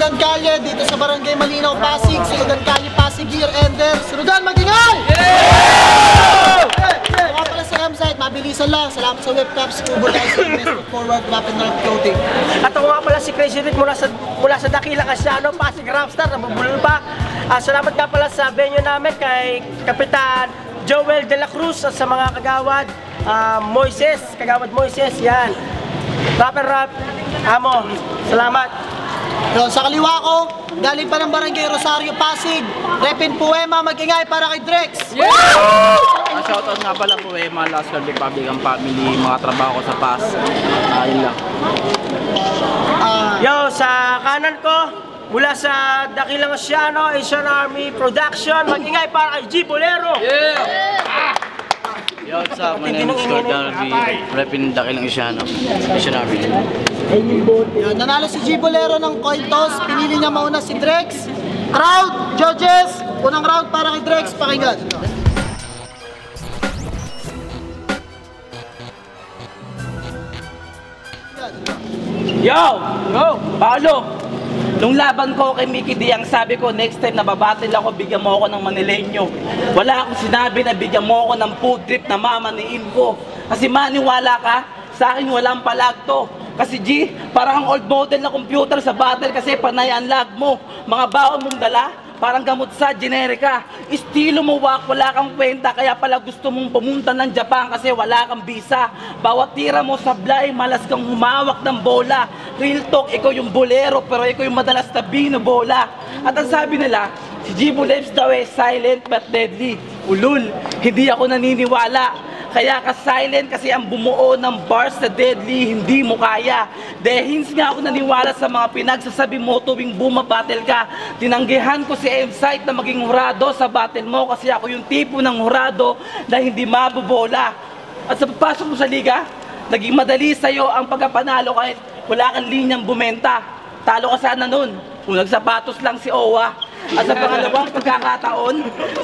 Sunugan Kalye dito sa Barangay Malinaw, Pasig. Sunugan Kalye, Pasig Gear Ender. Sunugan, magingay! Mga pala sa M-Site, mabilisan lang. Salamat sa webcaps, Kubo guys, Best Forward, Weapon Rock Clothing. At ako nga pala si Crazy Rick mula sa Dakilang Asyano, Pasig Rapstar, nabubulol pa. Salamat nga pala sa venue namin kay Kapitan Joel De La Cruz at sa mga kagawad, Kagawad Moises, yan. Rapper Rap, amo, salamat. Yun, sa kaliwa ko, galing pa ng Barangay Rosario, Pasig. Repin Poema, magingay para kay Drex. Shoutout nga pala Poema, Last Call Republic, ang family, mga trabaho ko sa PAS. Yun lang. Yo, sa kanan ko, mula sa Dakilang Asyano, Asian Army Production, magingay para kay G Bolero. Yo, what's up? My name is Lord Darby, repping Dakilang Asyano, Asian Army. Yun, nanalo si G Bolero ng coin toss. Pinili niya mauna si Drex. Crowd, judges, unang round para kay Drex, pakinggan. Yo! Paolo! Nung laban ko kay Mickey D, ang sabi ko, next time na babattle ako, bigyan mo ako ng Manileño. Wala akong sinabi na bigyan mo ako ng food trip na mamaniin ko. Kasi maniwala ka, sa akin walang palag to. Kasi G, parang ang old model na computer sa battle kasi panay ang lag mo. Mga baon mong dala, parang gamot sa generika. Estilo mo wala kang kwenta, kaya pala gusto mong pumunta ng Japan kasi wala kang visa. Bawat tira mo sablay, malas kang humawak ng bola. Real talk, ikaw yung bolero, pero ikaw yung madalas na binobola. At ang sabi nila, si Jibo Lives daw eh, silent but deadly. Ulul, hindi ako naniniwala. Kaya ka silent kasi ang bumuo ng bars na deadly, hindi mo kaya. Dehins nga ako naniwala sa mga pinagsasabi mo tuwing bumabattle ka. Tinanggihan ko si M-Site na maging hurado sa battle mo kasi ako yung tipo ng hurado na hindi mabobola. At sa papasok mo sa liga, naging madali sa'yo ang pagkapanalo kahit wala kang linyang bumenta. Talo ka sana nun, kung nagsapatos lang si Owa. At sa pangalawang pagkakataon,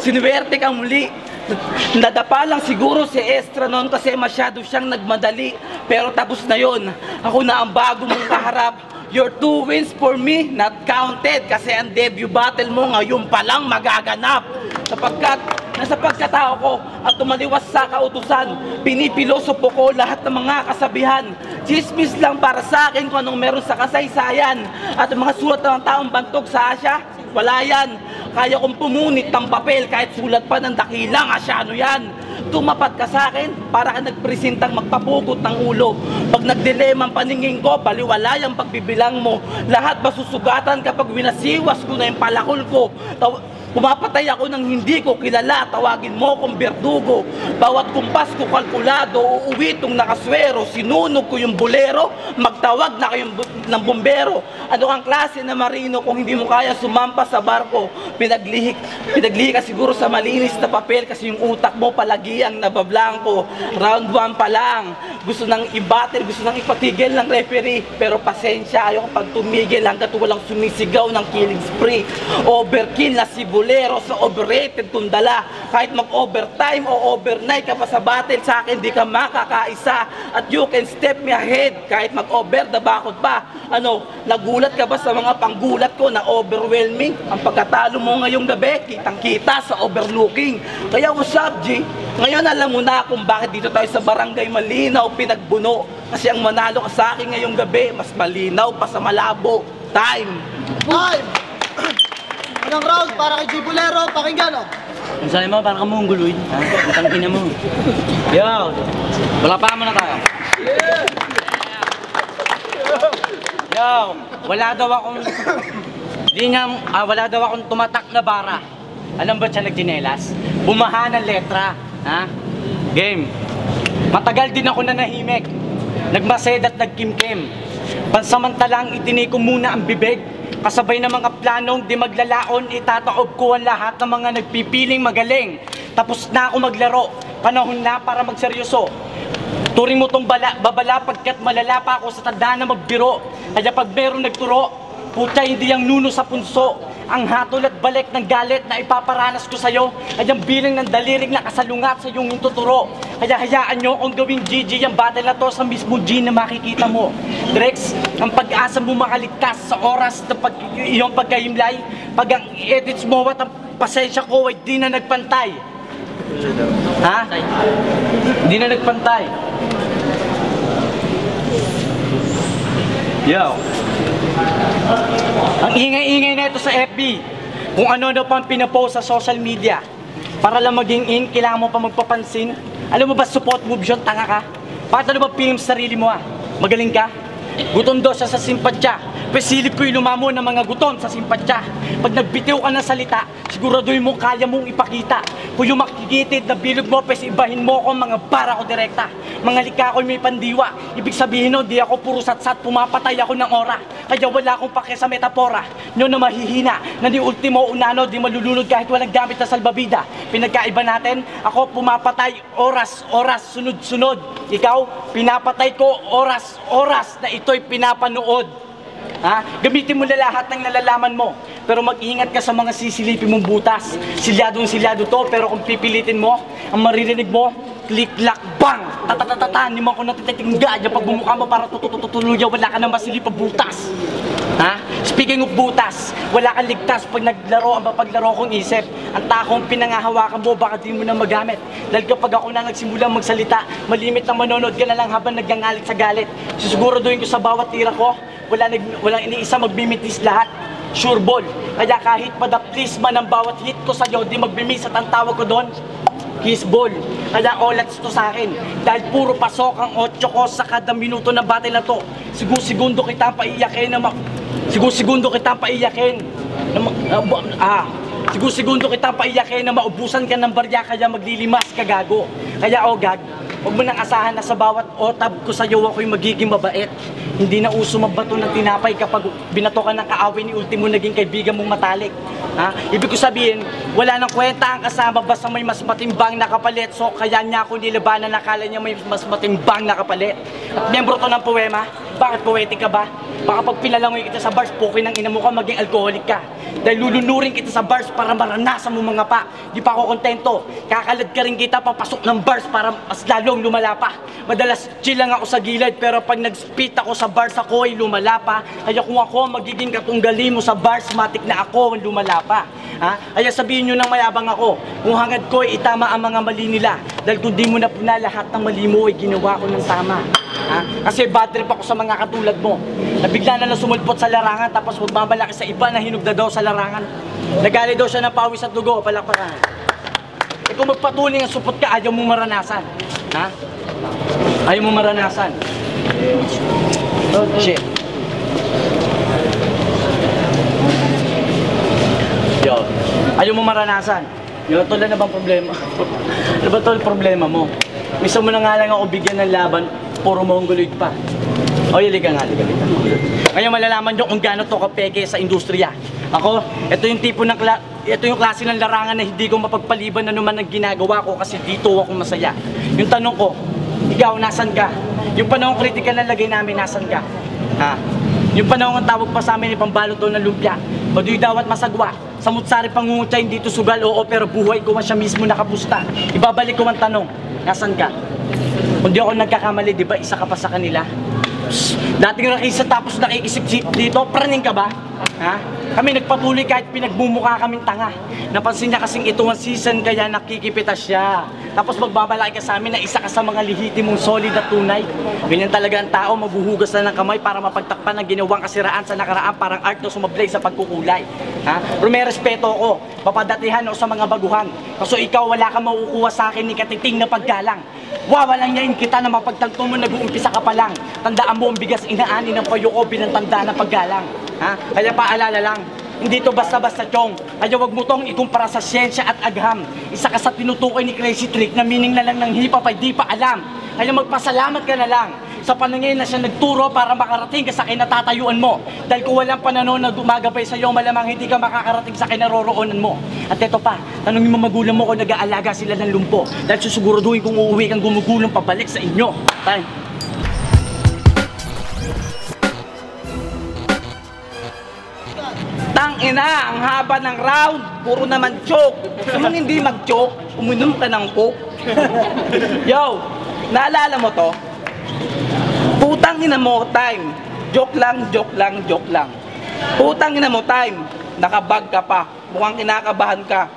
sinuwerte kang muli. Nadapa lang siguro si Estra noon kasi masyado siyang nagmadali. Pero tapos na yon. Ako na ang bago mong kaharap. Your 2 wins for me, not counted. Kasi ang debut battle mo ngayon pa lang magaganap. Sapagkat nasa pagkatao ko at tumaliwas sa kautusan, pinipilosopo ko lahat ng mga kasabihan. Chismis lang para sa akin kung anong meron sa kasaysayan. At ang mga sulat ng taong bantog sa Asya, wala yan. Kaya kong pumunit ng papel kahit sulat pa ng Dakilang Asyano yan. Tumapat ka sa akin para ka nagpresentang magpapugot ng ulo. Pag nagdilemang paningin ko, baliwala yung pagbibilang mo. Lahat masusugatan kapag winasiwas ko na yung palakol ko. Pumapatay ako ng hindi ko kilala, tawagin mo kong berdugo. Bawat kumpas ko kalkulado, uuwi itong nakaswero. Sinunog ko yung bolero, magtawag na kayong ng bombero. Ano kang klase na marino kung hindi mo kaya sumampa sa barko? Pinaglihi ka siguro sa malinis na papel kasi yung utak mo palagi ang nabablangko. Round 1 pa lang, gusto nang i-battle, gusto nang ipatigil ng referee. Pero pasensya, ayoko pag tumigil hanggat walang sumisigaw ng killing spree. Overkill na si bolero sa overrated kung dala. Kahit mag-overtime o overnight ka pa sa battle, sa akin di ka makakaisa. At you can step me ahead kahit mag-over the bakod pa. Ano, nagulat ka ba sa mga panggulat ko na overwhelming? Ang pagkatalo mo ngayong gabi, kitang-kita sa overlooking. Kaya what's up, G? Ngayon alam mo na kung bakit dito tayo sa Barangay Malinaw pinagbuno. Kasi ang manalo ka sa akin ngayong gabi, mas malinaw pa sa malabo. Time! Unang round para kay G Bolero, pakinggan o. Ang sabi mo, parang kamungguloy. Ang tangkina mo. Yo! Wala pa muna tayo. Yo! Wala daw akong tumatak na bara. Alam ba siya nagjinelas? Bumaha ng letra. Ha? Game. Matagal din ako nanahimik. Nagmased at nagkimkim. Pansamantalang itiniko muna ang bibig. Kasabay ng mga planong di maglalaon, itataob ko ang lahat ng mga nagpipiling magaling. Tapos na ako maglaro, panahon na para magseryoso. Turing mo tong babala pagkat malala pa ako sa tanda na magbiro. Kaya pag merong nagturo, puta hindi ang nuno sa punso. Ang hatol at balik ng galit na ipaparanas ko sa'yo ay ang bilang ng daliring nakasalungat sa iyong intuturo. Kaya hayaan nyo akong gawing GG yung battle na to sa mismo G na makikita mo. Drex, ang pag-asa mo makaligtas sa oras na iyong pagkahimlay, pag ang edits mo at ang pasensya ko ay di na nagpantay. Ha? Di na nagpantay. Yo. Ang ingay-ingay na ito sa FB. Kung ano-ano pang pinapost sa social media. Para lang maging in, kailangan mo pa magpapansin. Alam mo ba, support move yun, tanga ka? Bakit ano ba film sa sarili mo Magaling ka? Gutom daw siya sa simpatya. Pesilip ko'y lumamo ng mga gutom sa simpatya. Pag nagbitiw ka ng salita, siguraduhin mo kaya mong ipakita. Kung yung makikitid na bilog mo, pes ibahin mo ako mga bara ko direkta. Mga lika ko'y may pandiwa. Ibig sabihin no, di ako puro satsat, pumapatay ako ng ora. Kaya wala akong pake sa metapora. Nyo na mahihina, na di ultimo unano, di malulunod kahit walang gamit na salbabida. Pinagkaiba natin, ako pumapatay oras, sunod-sunod. Ikaw, pinapatay ko oras na ito'y pinapanood. Ha? Gamitin mo na lahat ng nalalaman mo. Pero mag-ingat ka sa mga sisilipin mong butas. Silyadong-silyado to, pero kung pipilitin mo, ang maririnig mo, click-clack, bang! Tatatatata, hindi mo ako natititingga. Pag bumukha mo para tututuluya, wala ka nang masilipang butas. Ha? Speaking of butas, wala kang ligtas pag naglaro ang paglaro kong isip. Ang takong pinangahawakan mo, baka di mo na magamit. Dahil kapag ako na nagsimula magsalita, malimit na manonood ka na lang habang nagngangalit sa galit. Susiguraduhin ko sa bawat tira ko, walang iniisa magbimitis lahat. Sure ball. Kaya kahit madaplis man ang bawat hit ko sa'yo, di magbimis at ang tawag ko doon, kiss ball. Kaya olats to sa akin. Dahil puro pasok ang 8 ko sa kada minuto na battle na to. Segundo kita paiyakin na Segundo kita paiyakin na maubusan ka ng barya, kaya maglilimas ka gago. Kaya gag, huwag mo nang asahan na sa bawat otab ko sa'yo ako'y magiging mabait. Hindi na uso magbato ng tinapay kapag binato ka ng kaaway ni ultimo naging kaibigan mong matalik. Ha? Ibig ko sabihin, wala nang kwenta ang kasama basta may mas matimbang na kapalit. So kaya niya ako nilabanan, nakala niya may mas matimbang na kapalit. At miyembro to ng poema. Bakit poetic ka ba? Baka pag pinalangoy kita sa bars, pukin ng ina mo ka, maging alcoholic ka. Dahil lulunurin kita sa bars para maranasan mo mga pa. Di pa ako kontento. Kakalad ka rin kita papasok ng bars para mas lalong lumala pa. Madalas chill lang ako sa gilid, pero pag nag-spit ako sa bars, ako ay lumala pa. Kaya kung ako magiging katunggali mo sa bars, matik na ako ang lumala pa. Ha? Kaya sabihin nyo nang mayabang ako, kung hangad ko ay itama ang mga mali nila. Dahil kung di mo na puna lahat ng mali mo ay ginawa ko ng tama. Ha? Kasi bad trip ako sa mga katulad mo. Nabigla na sumulpot sa larangan, tapos magmamalaki sa iba na hinugda daw sa larangan. Nagali daw siya ng pawis at dugo, palakpakan. E kung magpatuloy ang supot ka, ayaw mong maranasan. Ha? Ayaw mong maranasan. Shit. Yo, ayaw mong maranasan. Yo, tol, na bang problema? Ano ba tol problema mo? Misa mo na nga lang ako bigyan ng laban, puro mongoloid pa. O, liga nga. Ngayon malalaman nyo kung gaano to kapeke sa industriya. Ako, ito yung tipo ng ito yung klase ng larangan na hindi ko mapagpaliban na naman ang ginagawa ko kasi dito ako masaya. Yung tanong ko, ikaw, nasan ka? Yung panahon kritikal na lagay namin, nasan ka? Ha? Yung panahon ang tawag pa sa amin, ipambalot doon ng lumpia. Baduy daw at masagwa. Samut-sari pangungutya, hindi to sugal, oo, pero buhay ko man siya mismo nakapusta. Ibabalik ko ang tanong, nasan ka? Kung di ako nagkakamali, di ba isa ka pa sa kanila? Dating nakisa tapos nakikisip dito, praning ka ba? Ha? Kami nagpatuloy kahit pinagmumukha kaming tanga. Napansin niya kasing ito ang season kaya nakikipitas siya. Tapos magbabalaki ka sa amin na isa ka sa mga lehitimong solid at tunay. Ganyan talaga ang tao, maghuhugas na ng kamay para mapagtakpan ng ginawang kasiraan sa nakaraan, parang art na sumablay sa pagkukulay. Ha? Pero may respeto ako, papadatihan o sa mga baguhan. Kasi ikaw wala kang makukuha sa akin ni katiting na paggalang. Wawalang yain kita na mapagtanto mo nag-uumpisa ka pa lang. Tandaan mo ang bigas inaani ng payo ko bilang tanda ng paggalang. Ha? Kaya paalala lang, hindi to basta-basta chong. Kaya wag mo tong ikumpara sa siyensya at agham. Isa ka sa tinutukoy ni Crazy Trick na meaning na lang ng hip-hop ay di pa alam. Kaya magpasalamat ka na lang sa paningin na siya nagturo para makarating ka sa kinatatayuan mo. Dahil kung walang pananaw na gumagabay sa iyo, malamang hindi ka makakarating sa kinaroroonan mo. At eto pa, tanongin mo magulang mo kung nag-aalaga sila ng lumpo. Dahil susiguraduhin kung uuwi kang gumugulong pabalik sa inyo. Time. Tangina, ang haba ng round, puro naman choke. Kung hindi mag-choke, uminom ka ng coke. Yo, naalala mo to? Putang ina mo, time. Joke lang, joke lang, joke lang. Putang ina mo, time. Nakabag ka pa. Mukhang kinakabahan ka.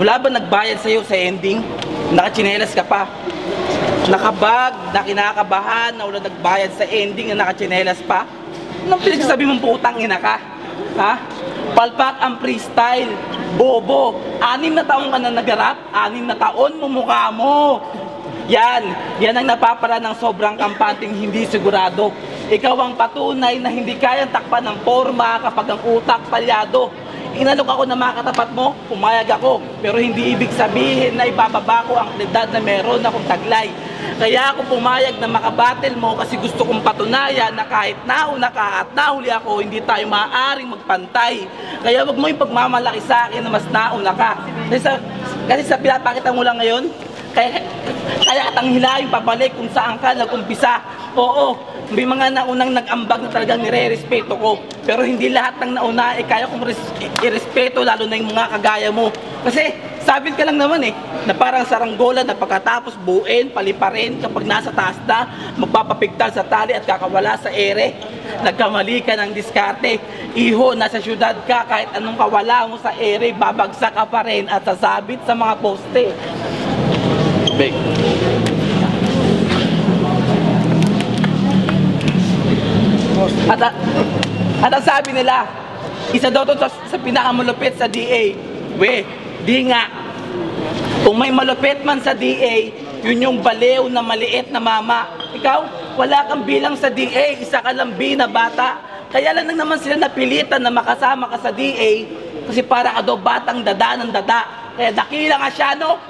Wala ba nagbayad sa'yo sa ending? Nakachinelas ka pa. Nakabag, na kinakabahan, na wala nagbayad sa ending na nakachinelas pa. Anong pinagsasabi mong putang ina ka? Ha? Palpak ang freestyle. Bobo. 6 na taon ka na nagarap. 6 na taon mo mukha mo. Yan ang napapala ng sobrang kampanteng hindi sigurado. Ikaw ang patunay na hindi kayang takpan ng forma kapag ang utak palyado. Inalok ako na mga katapat mo, pumayag ako. Pero hindi ibig sabihin na ibababa ko ang edad na meron akong taglay. Kaya ako pumayag na makabattle mo kasi gusto kong patunayan na kahit nauna ka at nahuli ako, hindi tayo maaaring magpantay. Kaya wag mo yung pagmamalaki sa akin na mas nauna ka. Kasi sa pinapakita mo lang ngayon, kaya katang hilahin pabalik kung saan ka nag-umpisa. Oo, may mga naunang nag-ambag na talagang nire-respeto ko. Pero hindi lahat ng nauna kaya kong i-respeto, lalo na yung mga kagaya mo. Kasi sabit ka lang naman na parang saranggola na pagkatapos buuin, paliparin kapag nasa taas na, magpapapigtal sa tali at kakawala sa ere. Nagkamali ka ng diskarte. Iho, nasa syudad ka, kahit anong kawala mo sa ere, babagsak ka pa rin at sasabit sa mga poste. Big. At ang sabi nila, isa daw to sa pinakamalupit sa DA. We, di nga. Kung may malupit man sa DA, yun yung baliw na maliit na mama. Ikaw, wala kang bilang sa DA, isa ka lang na bata. Kaya lang naman sila napilitan na makasama ka sa DA kasi para ka daw batang dada ng dada. Kaya dakila nga siya, no?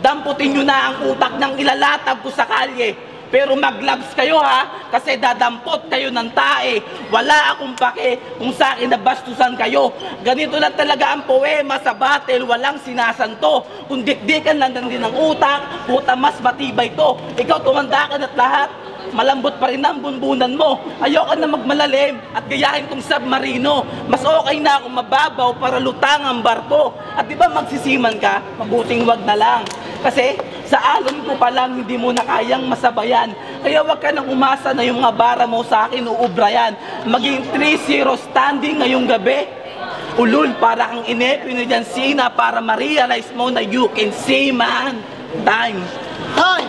Damputin nyo na ang utak ng ilalatag ko sa kalye. Pero mag-gloves kayo ha, kasi dadampot kayo ng tae. Wala akong pake kung sa akin nabastusan kayo. Ganito lang talaga ang poema sa battle, walang sinasanto. Kung dikdikan lang din ng utak, puta mas matibay to. Ikaw tumanda ka na't lahat, malambot pa rin ang bunbunan mo. Ayoko na magmalalim at gayahin tong submarino. Mas okay na akong mababaw para lutang ang barko. At di ba magsisiman ka, mabuting wag na lang. Kasi sa alon ko pa lang hindi mo na kayang masabayan. Kaya wag ka nang umasa na yung mga bara mo sa akin uubra yan. Maging 3-0 standing ngayong gabi. Ulul para kang inepin na dyan sina para ma-realize mo na you can see man. Time. Time!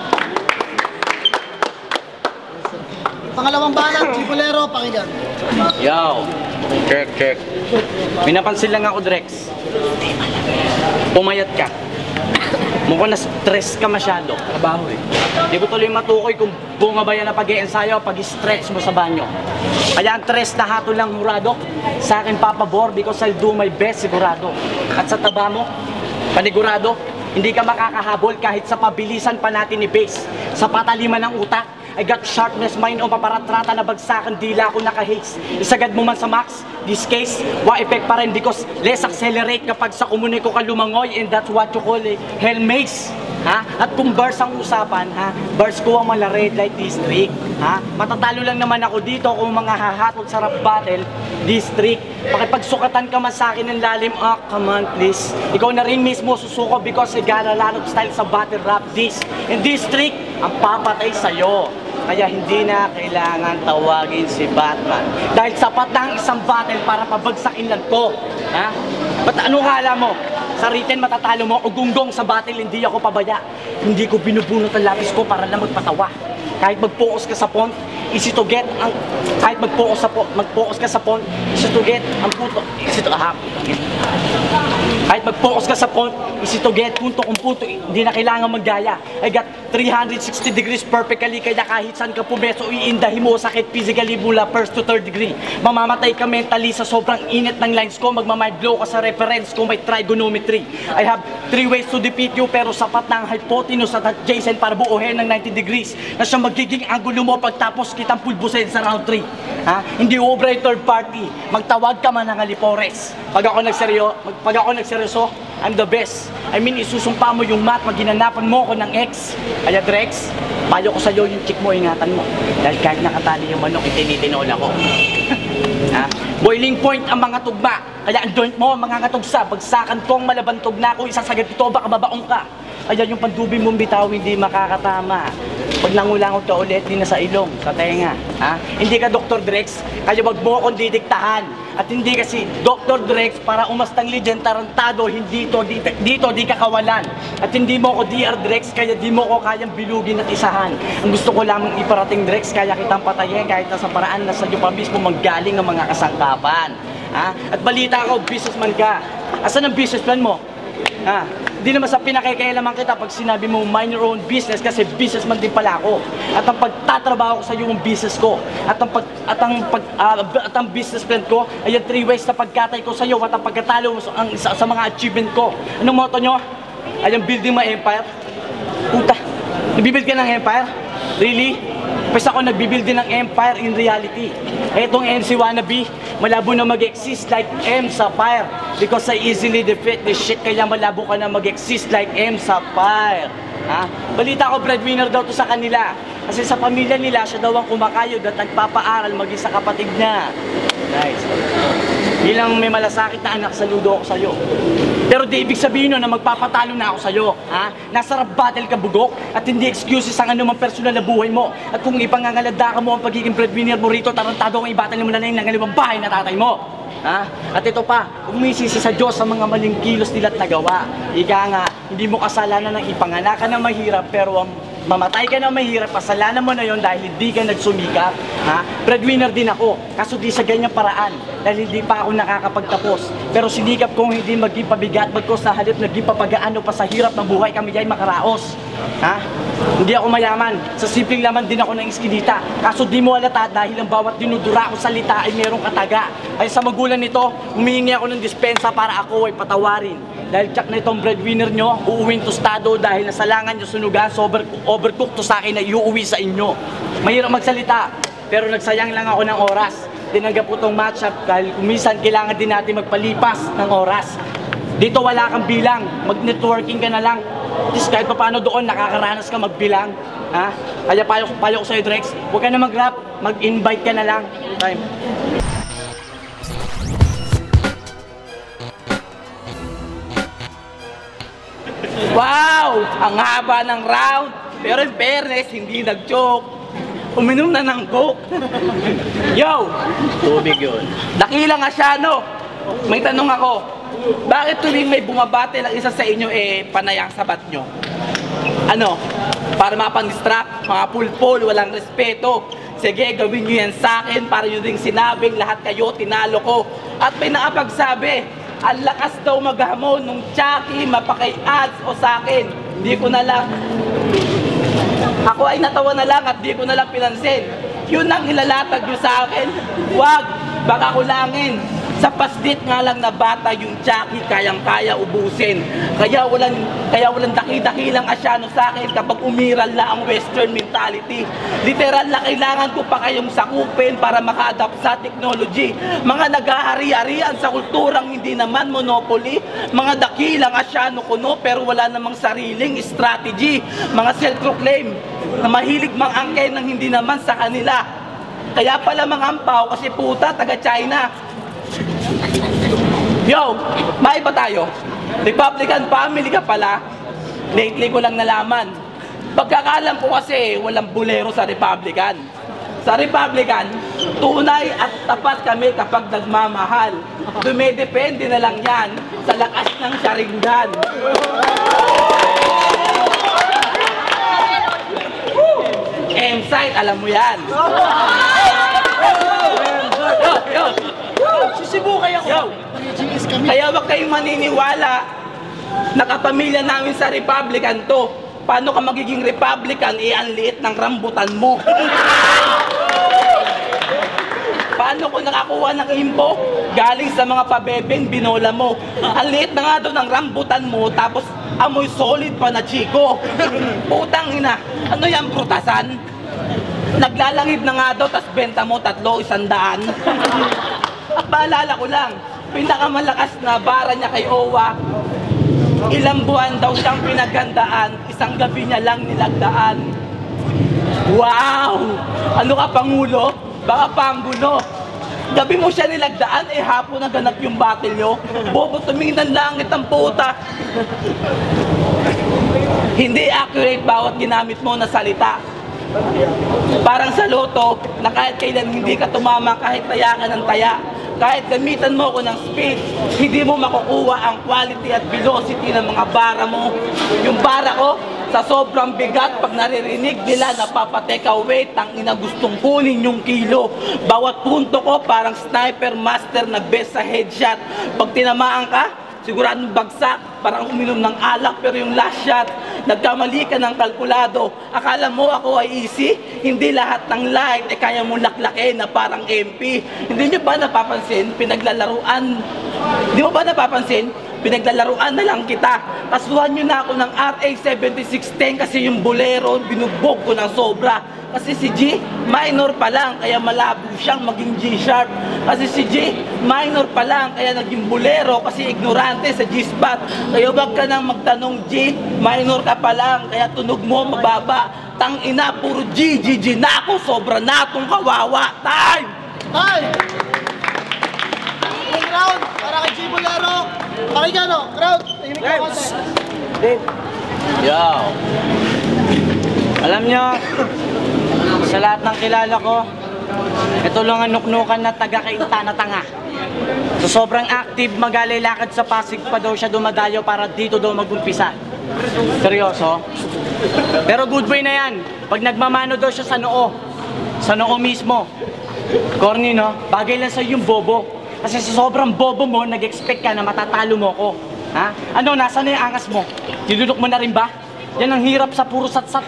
Pangalawang balat, Jibolero, pakinggan. Yo, check. May napansin lang ako, Drex. Pumayat ka. Mukhang na-stress ka masyado. Trabaho eh. Di ko tuloy matukoy kung bunga ba yan na pag-i-ensayo o pag-i-stretch mo sa banyo. Kaya ang tres na hato lang murado. Sa akin papabor because I'll do my best sigurado. At sa taba mo, panigurado, hindi ka makakahabol kahit sa pabilisan pa natin ni base. Sa pataliman ng utak, I got sharpness mind o paparatrata na bagsakan, dila ko naka-haze. Isagad mo man sa max, this case, wa-effect pa rin because less accelerate kapag sa komuniko ka lumangoy and that's what you call a hell maze. Ha? At kung bars ang usapan, ha? Bars ko ang mala red light district. Ha? Matatalo lang naman ako dito kung mga hahatol sa rap battle district. Pakipagsukatan ka man sa akin ng lalim, come on please. Ikaw na rin mismo susuko because I got a lot of style sa battle rap this. In district, ang papatay sa'yo. Kaya hindi na kailangan tawagin si Batman. Dahil sapat na ang isang battle para pabagsakin lang ko. Ha? Ba't ano kala mo? Sa written matatalo mo o gunggong sa battle, hindi ako pabaya. Hindi ko binubunot ang lapis ko para lang magpatawa. Kahit mag-focus ka sa font, easy to get ang kahit mag-focus ka sa font, easy to get ang puto, easy to kahit mag-focus ka sa font, easy to get punto kung punto, hindi na kailangan maggaya. I got 360 degrees perfectly, kaya kahit saan ka pumeso, iindahin mo sakit physically mula first to third degree. Mamamatay ka mentally sa sobrang init ng lines ko, magmamind blow ka sa reference ko, may trigonometry. I have 3 ways to defeat you, pero sapat na ang hypotenuse at adjacent para buuhin ng 90 degrees na siya magiging angulo mo pagtapos kitang pulbusin sa round 3. Ha? Hindi ubra yung third party, magtawag ka man ng Alipores. Pag ako nagseryoso, I'm the best. I mean, isusumpa mo yung mat, maginanapan mo ko ng ex. Kaya Drex, payo ko sa'yo yung chick mo, ingatan mo. Dahil kahit nakatali yung manok, itinitinola ko. Ha? Boiling point ang mga tugma. Kaya ang joint mo, mga katugsa, bagsakan kong malabantog na ako, isasagad ito, baka babaong ka. Ayan yung pandubi mong bitaw, hindi makakatama. Pag nangulangot ka ulit, di na sa ilong, sa tenga. Ha? Hindi ka Dr. Drex, kaya wag mo akong didiktahan. At hindi kasi Dr. Drex para umastang legend tarantado, dito di ka kawalan. At hindi mo ako DR Drex, kaya di mo ko kayang bilugin at isahan. Ang gusto ko lamang iparating Drex, kaya kitang patayin kahit sa paraan na sa iyo pa mismo manggaling ang mga kasangkapan. Ha? At balita ko, businessman ka. Asan ang businessman mo? Ha? Di naman sa pinakikailaman kita pag sinabi mo mind your own business kasi businessman din pala ako. At ang pagtatrabaho ko sa iyo yung business ko. At ang business plan ko ay yung 3 ways na pagkatay ko sa iyo at ang pagkatalo sa mga achievement ko. Anong motto nyo? Ay yung building my empire? Puta, nabibuild ka ng empire? Really? Pwes ako nagbibuild din ng empire in reality. Etong MC wannabe, malabo na mag-exist like M sa fire. Because I easily defeat this shit, kaya malabo ka na mag-exist like M sa fire. Ha? Balita ko breadwinner daw to sa kanila. Kasi sa pamilya nila, siya daw ang kumakayod at nagpapaaral maging sa kapatid niya. Guys, bilang may malasakit na anak, saludo ako sa'yo. Pero di ibig sabihin nun na magpapatalo na ako sa'yo. Ha? Nasa rap battle ka bugok at hindi excuses ang anumang personal na buhay mo. At kung ipangangalada ka mo ang pagiging breadwinner mo rito, tarantado kang ibattle mo na lang yung nangalibang bahay na tatay mo. Ha? At ito pa, umisisi sa Diyos sa mga maling kilos nila't nagawa. Ika nga, hindi mo kasalanan ng ipanganakan ng mahirap, pero ang mamatay ka ng mahirap, kasalanan mo na yon dahil hindi ka nagsumikap. Ha? Breadwinner din ako, kaso di sa ganyang paraan, dahil hindi pa ako nakakapagtapos. Pero sinikap kong hindi maging pabigat, bagkos na halip naging papagaano pa sa hirap ng buhay kami ay makaraos. Ha? Hindi ako mayaman, sa simpleng laman din ako ng iskinita. Kaso di mo alata dahil ang bawat dinudura ko salita ay merong kataga. Ay sa magulan nito, humihingi ako ng dispensa para ako ay patawarin. Dahil tsak na itong breadwinner nyo, uuwing tostado dahil nasalangan nyo sunugan, so overcooked to sa akin na iuwi sa inyo. Mahirap magsalita, pero nagsayang lang ako ng oras. Tinanggap ko itong matchup dahil kumisan kailangan din natin magpalipas ng oras. Dito wala kang bilang, mag-networking ka na lang. Just kahit pa paano doon, nakakaranas ka magbilang. Ha? Kaya payo ko sa'yo, Drex, huwag ka na mag-rap, mag-invite ka na lang. Time. Wow! Ang haba ng round. Pero in fairness, hindi nag-joke. Uminom na ng coke. Yo! Tubig yun. Dakila nga siya, no? May tanong ako. Bakit tuwing may bumabate ng isa sa inyo, panay ang sabat nyo? Ano? Para mapang-distract, mga pulpol, walang respeto. Sige, gawin nyo yan sa akin para yun ding sinabing lahat kayo, tinalo ko. At may nakapagsabi, ang lakas daw maghamon nung Chucky, mapakay-ads o sa akin. Di ko na lang. Ako ay natawa na lang at di ko na lang pinansin. Yun ang ilalatag nyo sa akin. Wag, baka kulangin. Sa pasdit nga lang na bata yung Chucky, kayang-kaya ubusin. Kaya walang daki-dakilang asyano sa akin kapag umiral na ang western mentality. Literal na kailangan ko pa kayong sakupin para maka-adapt sa technology. Mga nag-ahari-harian sa kulturang hindi naman monopoly. Mga dakilang asyano kuno pero wala namang sariling strategy. Mga self-proclaim na mahilig mang-angke ng hindi naman sa kanila. Kaya pala mangampaw kasi puta taga-China. Yo, maiba tayo. Republican family ka pala. Lately ko lang nalaman. Pagkakalam ko kasi walang bulero sa Republican. Sa Republican, tunay at tapat kami kapag nagmamahal. Dumedepende na lang yan sa lakas ng saringgan. M-site, alam mo yan. Yo. Sisibukay ako. Yo. Kaya wag kayong maniniwala. Nakapamilya namin sa Republican to. Paano ka magiging Republican? Ang liit ng rambutan mo. Paano ko nakakuha ng impo? Galing sa mga pabebeng binola mo. Ang liit na nga doon ng rambutan mo, tapos amoy solid pa na chiko. Putang ina, ano yan, prutasan? Naglalangib na nga daw, tas benta mo 300. At paalala ko lang, pinakamalakas na bara niya kay Owa, ilang buwan daw siyang pinaghandaan, isang gabi niya lang nilagdaan. Wow! Ano ka, Pangulo? Baka panggulo. Gabi mo siya nilagdaan, hapon na ganap yung battle nyo. Bobo tumingin ng langit ang puta. Hindi accurate bawat ginamit mo na salita. Parang sa loto, na kahit kailan hindi ka tumama kahit taya ka ng taya. Kahit gamitan mo ko ng speed, hindi mo makukuha ang quality at velocity ng mga bara mo. Yung bara ko, sa sobrang bigat, pag naririnig nila, napapatake away, tangina gustong kunin yung kilo. Bawat punto ko, parang sniper master na best sa headshot. Pag tinamaan ka, siguradong bagsak, parang uminom ng alak, pero yung last shot, nagkamali ka ng kalkulado. Akala mo ako ay easy? Hindi lahat ng light, kaya mo laklakin na parang MP. Hindi nyo ba napapansin, pinaglalaruan? Hindi mo ba napapansin, pinaglalaruan na lang kita? Kasuhan nyo na ako ng RA 7610 kasi yung bolero, binugbog ko ng sobra. Kasi si G, minor pa lang, kaya malabo siyang maging G-sharp. Kasi si G, minor pa lang, kaya naging bolero, kasi ignorante sa G-spot. Kaya wag ka nang magtanong G, minor ka pa lang, kaya tunog mo mababa. Tangina, puro G, G na ako, sobra na itong kawawa. Time! Time! Yung crowd, para kay G Bolero. Pakinggan o, crowd. Tahimik ka konti. Yo! Alam nyo, sa lahat ng kilala ko, ito lang ang nuknukan na taga-kainta na tanga. So sobrang active, magalay lakad sa Pasig pa daw siya dumadayo para dito daw mag-umpisa. Seryoso? Pero good boy na yan. Pag nagmamano daw siya sa noo mismo. Corny, no? Bagay lang sa'yo yung bobo. Kasi sa sobrang bobo mo, nag-expect ka na matatalo mo ko. Ha? Ano, nasa na yung angas mo? Nilulok mo na rin ba? Yan ang hirap sa puro satsat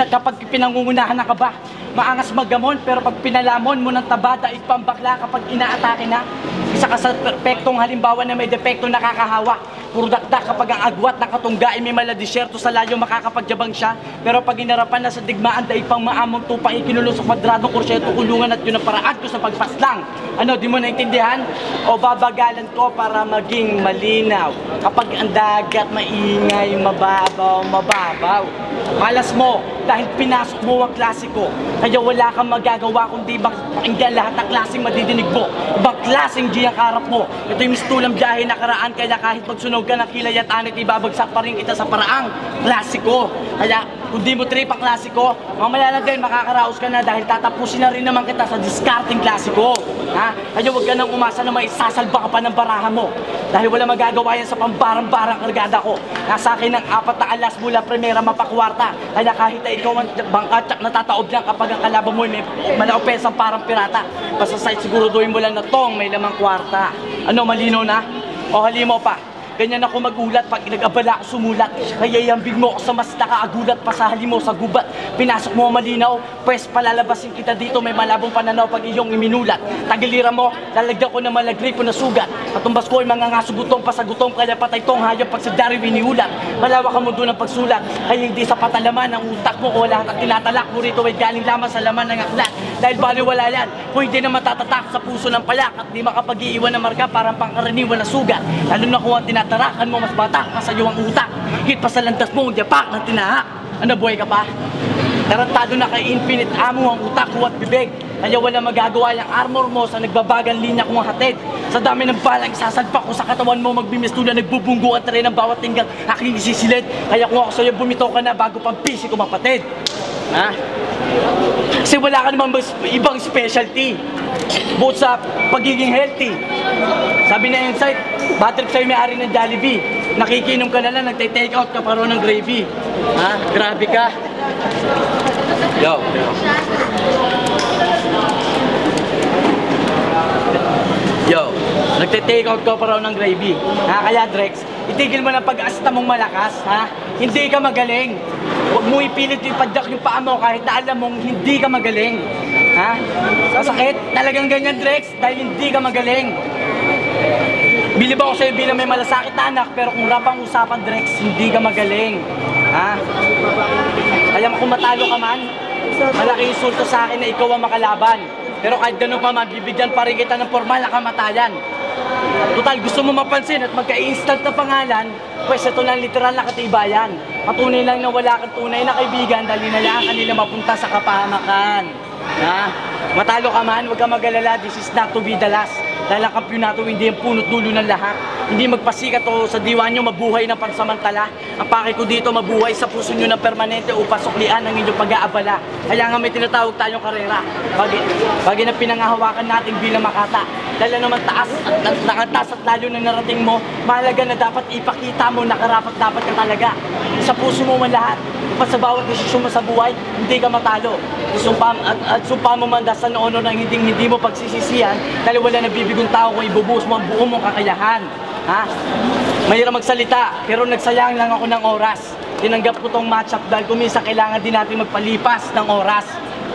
kapag pinangungunahan na ka ba. Maangas maggamon, pero pag pinalamon mo ng taba, daig pambakla kapag inaatake na. Isa ka sa perfectong halimbawa na may depekto nakakahawa. Puro dakdak kapag ang agwat na katungga ay may maladisyerto sa layo makakapagyabang siya. Pero pag inarapan na sa digmaan, daig pang maamong tupang ikinulong sa kwadradong kursyento kulungan at yun ang paraan ko sa pagpaslang. Ano, di mo naintindihan? O babagalan ko para maging malinaw. Kapag ang dagat maingay, mababaw. Malas mo dahil pinasok mo ang klasiko. Kaya wala kang magagawa kundi pakinggan lahat ng klaseng madidinig mo. Ibang klaseng G ang karap mo. Ito yung mistulang biyahe na karaan, kaya kahit magsunog ka ng kilay at anit, ibabagsak pa rin kita sa paraang klasiko. Kaya kung di mo trip ang klasiko, mamaya na din makakaraos ka na dahil tatapusin na rin naman kita sa discarding klasiko. Ha? Kaya huwag ka nang umasa na may isasalba ka pa ng baraha mo. Dahil wala magagawa yan sa pambarang-barang kargada ko. Nasa akin ng 4 na alas mula primera mapakwarta. Kaya kahit na ikaw ang bangkatsak natataob lang kapag ang kalaban mo may malaopesang parang pirata. Basta site siguro doon mo lang na tong may lamang kwarta. Ano, malinaw na? O halimaw pa? Ganyan ako magulat pag nag-abala ako sumulat. Kaya yambing mo ako sa mas nakaagulat pa sa halimaw sa gubat. Pinasok mo malinaw, pwes palalabasin kita dito, may malabong pananaw pag iyong iminulat. Tagilira mo, lalagyan ko ng malagri ko na sugat. Katumbas ko ay mga ngasugutong pasagutong, kaya patay tong hayop pag sa dari winiulat. Malawak ang mundo ng pagsulat, kaya hindi sa patalaman ang utak mo o lahat at tinatalak mo rito ay galing lamang sa laman ng aklat. Dahil baliwala yan, kung hindi na matatatak sa puso ng palak at di makapag-iiwan ng marka parang pangkaraniwan na sugat. Lalo na kung ang tinatarakan mo mas bata pa sa iyo ang utak. Hit pa sa landas mo, diyapak ng tinahak. Ano, buhay ka pa? Tarantado na kay infinite amo ang utak ko at bibig. Kaya wala magagawa yung armor mo sa nagbabagang linya kong hatid. Sa dami ng balang isasalpak ko sa katawan mo, magbimistulan, nagbubunggo at rin ang bawat tinggang aking isisilid. Kaya kung ako sa'yo bumito ka na bago pang busy ko mapatid. Ha? Kasi wala ka namang ibang specialty bukod sa pagiging healthy. Sabi na Insight, batrip sa'yo may-ari ng Jollibee. Nakikinom ka na lang, nagte-take out ka pa rin ng gravy. Ha? Grabe ka. Yo. Yo, nagte-take out ka pa rin ng gravy. Ha? Kaya Drex, itigil mo na pag-asta mong malakas. Ha? Hindi ka magaling. Huwag mo ipilit yung padyak yung paa mo kahit na alam mong hindi ka magaling. Ha? Masakit? Talagang ganyan, Drex, dahil hindi ka magaling. Bilib ako sa'yo bilang may malasakit na anak, pero kung rap ang usapan, Drex, hindi ka magaling. Ha? Kaya kung matalo ka man, malaki insulto sa akin na ikaw ang makalaban. Pero kahit ganun pa man, bibigyan pa rin kita ng formal na kamatayan. Total, gusto mo mapansin at magka-instant na pangalan, pues ito na literal na katibayan. Patunay lang na wala kang tunay na kaibigan dahil na kanila mapunta sa kapahamakan. Ha? Matalo ka man, huwag ka mag-alala, this is not to be the last. Dahil ang kampyonato hindi ang punot dulo ng lahat. hindi magpasikat o sa diwa nyo mabuhay ng pansamantala. Ang pake ko dito, mabuhay sa puso nyo ng permanente upang suklian ang inyong pag-aabala. Kaya nga may tinatawag tayong karera. Bagay na pinangahawakan natin bilang Makata. Dahil naman taas at layo na narating mo, mahalaga na dapat ipakita mo na karapat-dapat ka talaga. Sa puso mo man lahat. Upang sa bawat desisyon mo sa buhay, hindi ka matalo. At sumpa mo man sa noono ng hindi mo pagsisisihan dahil wala nabibigong tao kung ibubuhos mo ang buo mong kakayahan. Ha? Mahirap magsalita, pero nagsayang lang ako ng oras. Tinanggap ko tong matchup dahil kuminsan kailangan din natin magpalipas ng oras.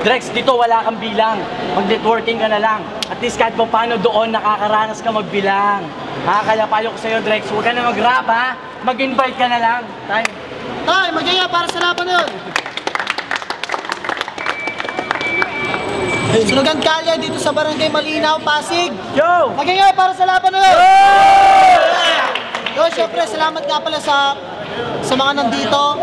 Drex, dito wala kang bilang. Mag-networking ka na lang. At least kahit paano doon nakakaranas ka magbilang. Ha? Kaya payo ko sa'yo, Drex, huwag ka na mag-rap, ha? Mag-invite ka na lang. Tayo. Tay, magaya para sa laban na yun. Sunugan kalye dito sa Barangay Malinaw, Pasig. Yo! Magaya para sa laban na yun. Yo, syempre, salamat nga pala sa mga nandito.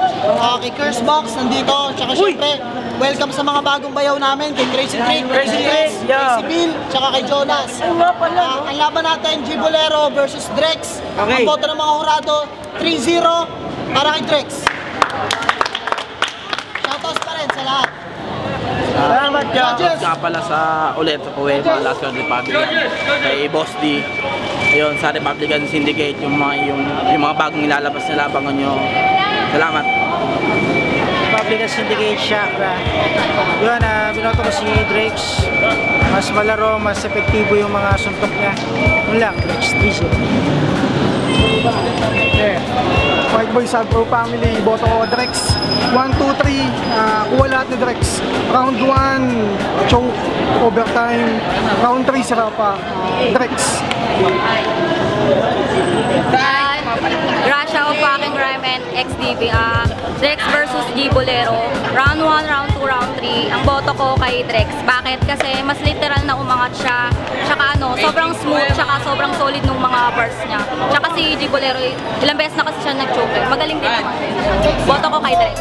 Kay Cursebox nandito. Tsaka syempre, welcome sa mga bagong bayaw namin. Kay Crazy Trick, Crazy Trick, kay Sibil, tsaka kay Jonas. Ang laban natin, G Bolero versus Drex. Okay. Ang boto ng mga hurado, 3-0 para kay Drex. Shoutouts pa rin sa lahat. Salamat, Joe! Judges! Nga pala sa ulit sa Poema, Last Word Republican, kay Boss D. Ayun, sa Republican Syndicate, yung mga bagong ilalabas na labangan nyo. Salamat. Republican Syndicate Chakra. Yun, binoto ko si Drex. Mas malaro, mas epektibo yung mga suntok niya. Yun lang, Drex 3-0. White Boy Sabro Family, boto ko Drex. 1, 2, 3, kuha lahat ni Drex. Round 1, choke, overtime. Round 3, sira pa. Drex. Russia of fucking Rhyme and XDB. Drex versus G Bolero. Round 1, round 2, round 3. Ang boto ko kay Drex. Bakit? Kasi mas literal na umangat siya. Tsaka sobrang smooth, tsaka sobrang solid nung mga bars niya. Tsaka si G Bolero, ilang beses na kasi siya nag-choke. Magaling din naman. Boto ko kay Drex.